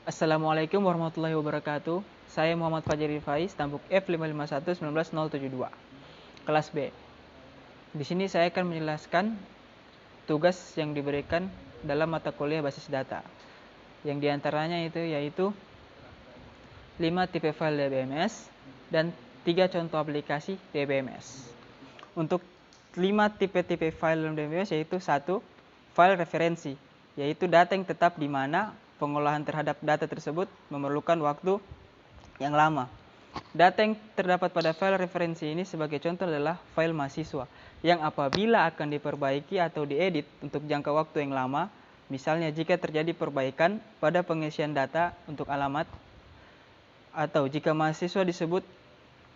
Assalamualaikum warahmatullahi wabarakatuh. Saya Muhammad Fajar Faiz, tampuk F551-19072, kelas B. Di sini saya akan menjelaskan tugas yang diberikan dalam mata kuliah basis data. Yang diantaranya yaitu 5 tipe file DBMS dan 3 contoh aplikasi DBMS. Untuk 5 tipe-tipe file dalam DBMS yaitu 1. File referensi, yaitu data yang tetap di mana pengolahan terhadap data tersebut memerlukan waktu yang lama. Data yang terdapat pada file referensi ini sebagai contoh adalah file mahasiswa, yang apabila akan diperbaiki atau diedit untuk jangka waktu yang lama, misalnya jika terjadi perbaikan pada pengisian data untuk alamat, atau jika mahasiswa disebut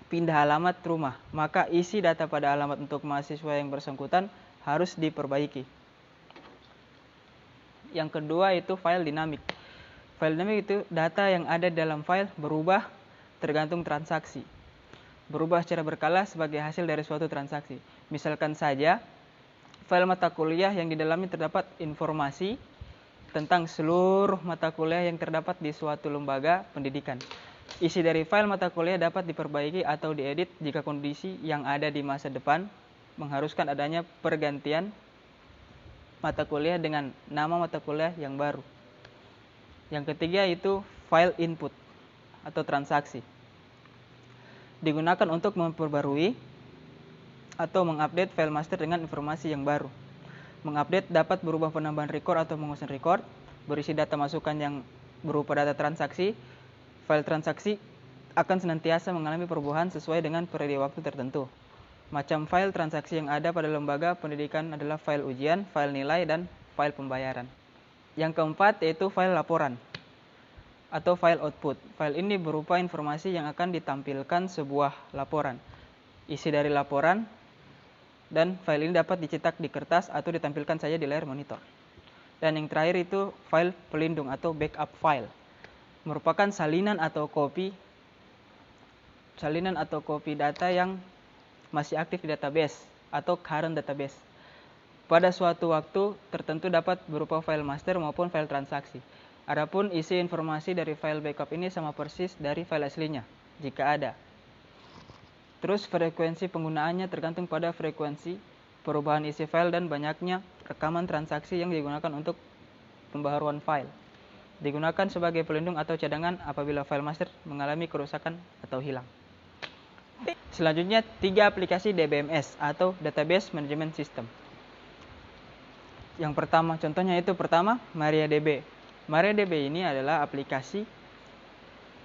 pindah alamat rumah, maka isi data pada alamat untuk mahasiswa yang bersangkutan harus diperbaiki. Yang kedua itu file dinamik. File dinamik itu data yang ada dalam file berubah tergantung transaksi. Berubah secara berkala sebagai hasil dari suatu transaksi. Misalkan saja, file mata kuliah yang di dalamnya terdapat informasi tentang seluruh mata kuliah yang terdapat di suatu lembaga pendidikan. Isi dari file mata kuliah dapat diperbaiki atau diedit jika kondisi yang ada di masa depan mengharuskan adanya pergantian mata kuliah dengan nama mata kuliah yang baru. Yang ketiga itu file input atau transaksi. Digunakan untuk memperbarui atau mengupdate file master dengan informasi yang baru. Mengupdate dapat berubah penambahan record atau mengusung record, berisi data masukan yang berupa data transaksi. File transaksi akan senantiasa mengalami perubahan sesuai dengan periode waktu tertentu. Macam file transaksi yang ada pada lembaga pendidikan adalah file ujian, file nilai, dan file pembayaran. Yang keempat yaitu file laporan atau file output. File ini berupa informasi yang akan ditampilkan sebuah laporan. Isi dari laporan dan file ini dapat dicetak di kertas atau ditampilkan saja di layar monitor. Dan yang terakhir itu file pelindung atau backup file. Merupakan salinan atau kopi data yang masih aktif di database atau current database. Pada suatu waktu tertentu dapat berupa file master maupun file transaksi. Adapun isi informasi dari file backup ini sama persis dari file aslinya, jika ada. Terus frekuensi penggunaannya tergantung pada frekuensi perubahan isi file dan banyaknya rekaman transaksi yang digunakan untuk pembaharuan file. Digunakan sebagai pelindung atau cadangan apabila file master mengalami kerusakan atau hilang. Selanjutnya 3 aplikasi DBMS atau Database Management System. Yang pertama, contohnya itu pertama MariaDB. MariaDB ini adalah aplikasi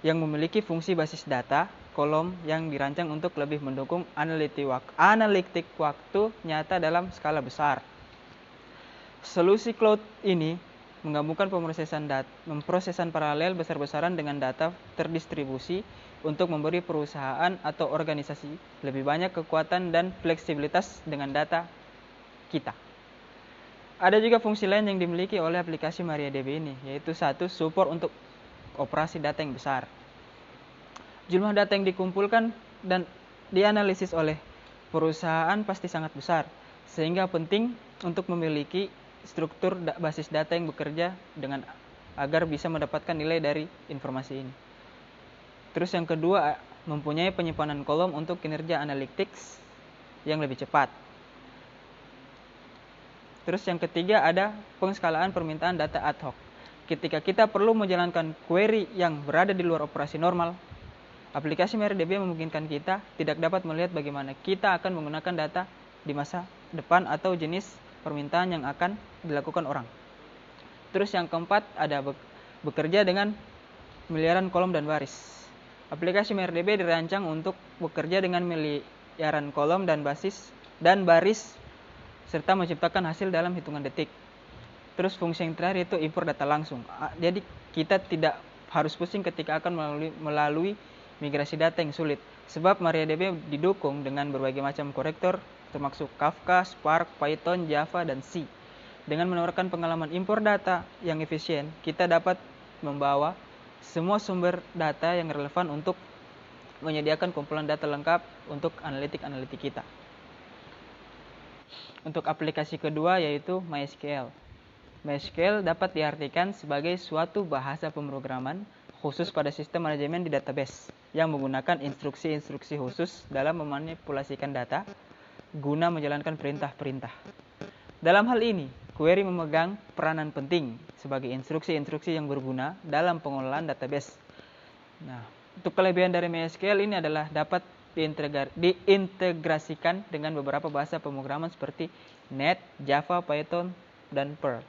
yang memiliki fungsi basis data kolom yang dirancang untuk lebih mendukung analitik waktu nyata dalam skala besar. Solusi cloud ini menggabungkan pemrosesan paralel besar-besaran dengan data terdistribusi untuk memberi perusahaan atau organisasi lebih banyak kekuatan dan fleksibilitas dengan data kita. Ada juga fungsi lain yang dimiliki oleh aplikasi MariaDB ini, yaitu 1. Support untuk operasi data yang besar. Jumlah data yang dikumpulkan dan dianalisis oleh perusahaan pasti sangat besar, sehingga penting untuk memiliki struktur basis data yang bekerja dengan agar bisa mendapatkan nilai dari informasi ini. Terus yang kedua, mempunyai penyimpanan kolom untuk kinerja analytics yang lebih cepat. Terus yang ketiga ada pengskalaan permintaan data ad hoc. Ketika kita perlu menjalankan query yang berada di luar operasi normal, aplikasi MariaDB memungkinkan kita tidak dapat melihat bagaimana kita akan menggunakan data di masa depan atau jenis permintaan yang akan dilakukan orang. Terus yang keempat ada bekerja dengan miliaran kolom dan baris. Aplikasi MariaDB dirancang untuk bekerja dengan miliaran kolom dan baris serta menciptakan hasil dalam hitungan detik. Terus fungsi yang terakhir itu import data langsung. Jadi kita tidak harus pusing ketika akan melalui migrasi data yang sulit. Sebab MariaDB didukung dengan berbagai macam konektor termasuk Kafka, Spark, Python, Java, dan C. Dengan menawarkan pengalaman impor data yang efisien, kita dapat membawa semua sumber data yang relevan untuk menyediakan kumpulan data lengkap untuk analitik kita. Untuk aplikasi kedua yaitu MySQL. MySQL dapat diartikan sebagai suatu bahasa pemrograman khusus pada sistem manajemen di database yang menggunakan instruksi-instruksi khusus dalam memanipulasikan data guna menjalankan perintah-perintah. Dalam hal ini, query memegang peranan penting sebagai instruksi-instruksi yang berguna dalam pengelolaan database. Nah, untuk kelebihan dari MySQL ini adalah dapat diintegrasikan dengan beberapa bahasa pemrograman seperti Net, Java, Python, dan Perl,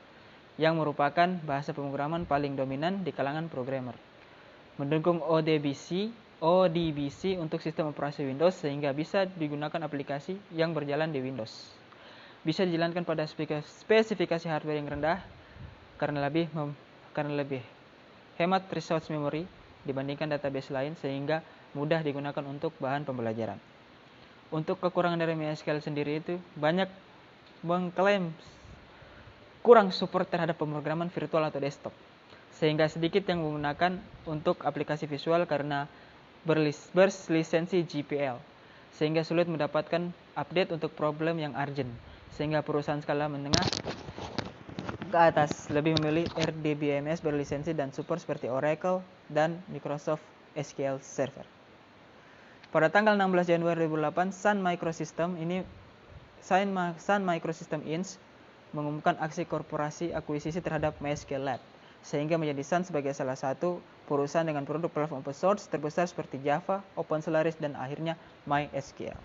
yang merupakan bahasa pemrograman paling dominan di kalangan programmer. Mendukung ODBC untuk sistem operasi Windows sehingga bisa digunakan aplikasi yang berjalan di Windows. Bisa dijalankan pada spesifikasi hardware yang rendah karena lebih hemat resource memory dibandingkan database lain sehingga mudah digunakan untuk bahan pembelajaran. Untuk kekurangan dari MySQL sendiri itu banyak mengklaim kurang support terhadap pemrograman virtual atau desktop, sehingga sedikit yang menggunakan untuk aplikasi visual karena berlisensi GPL, sehingga sulit mendapatkan update untuk problem yang urgent, sehingga perusahaan skala menengah ke atas lebih memilih RDBMS berlisensi dan support seperti Oracle dan Microsoft SQL Server. Pada tanggal 16 Januari 2008, Sun Microsystem Inc. mengumumkan aksi korporasi akuisisi terhadap MySQL Lab, sehingga menjadi Sun sebagai salah satu perusahaan dengan produk platform open source terbesar seperti Java, OpenSolaris, dan akhirnya MySQL.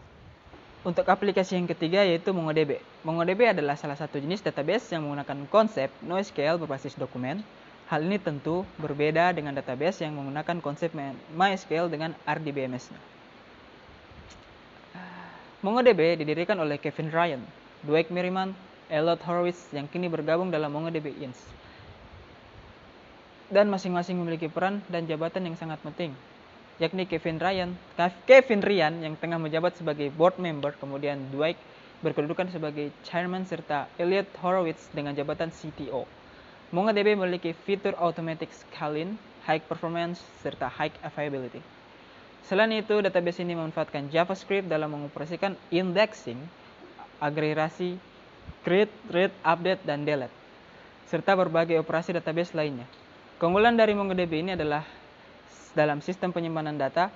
Untuk aplikasi yang ketiga yaitu MongoDB. MongoDB adalah salah satu jenis database yang menggunakan konsep NoSQL berbasis dokumen. Hal ini tentu berbeda dengan database yang menggunakan konsep MySQL dengan RDBMS-nya. MongoDB didirikan oleh Kevin Ryan, Dwight Merriman, Elliot Horowitz yang kini bergabung dalam MongoDB Inc. Dan masing-masing memiliki peran dan jabatan yang sangat penting, yakni Kevin Ryan yang tengah menjabat sebagai board member, kemudian Dwight berkedudukan sebagai chairman, serta Elliot Horowitz dengan jabatan CTO. MongoDB memiliki fitur automatic scaling, high performance, serta high availability. Selain itu, database ini memanfaatkan JavaScript dalam mengoperasikan indexing, agregasi, create, read, update, dan delete, serta berbagai operasi database lainnya. Keunggulan dari MongoDB ini adalah dalam sistem penyimpanan data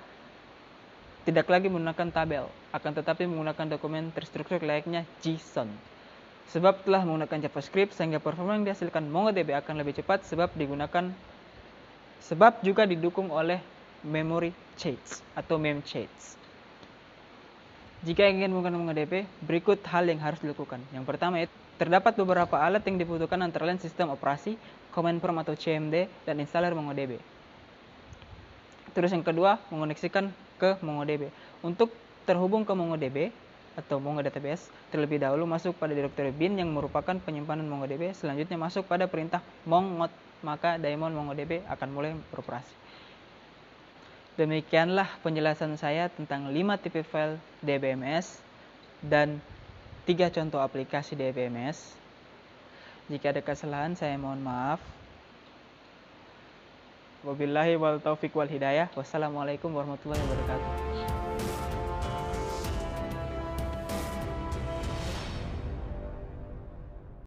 tidak lagi menggunakan tabel, akan tetapi menggunakan dokumen terstruktur layaknya JSON. Sebab telah menggunakan JavaScript sehingga performa yang dihasilkan MongoDB akan lebih cepat sebab juga didukung oleh memory chains atau memchains. Jika ingin menggunakan MongoDB, berikut hal yang harus dilakukan. Yang pertama, terdapat beberapa alat yang dibutuhkan antara lain sistem operasi, command prompt atau CMD, dan installer MongoDB. Terus yang kedua, mengoneksikan ke MongoDB. Untuk terhubung ke MongoDB atau Mongo Database, terlebih dahulu masuk pada direktori bin yang merupakan penyimpanan MongoDB. Selanjutnya masuk pada perintah mongot, maka daemon MongoDB akan mulai beroperasi. Demikianlah penjelasan saya tentang 5 tipe file DBMS dan 3 contoh aplikasi DBMS. Jika ada kesalahan saya mohon maaf. Wabillahi wal taufiq wal hidayah. Wassalamualaikum warahmatullahi wabarakatuh.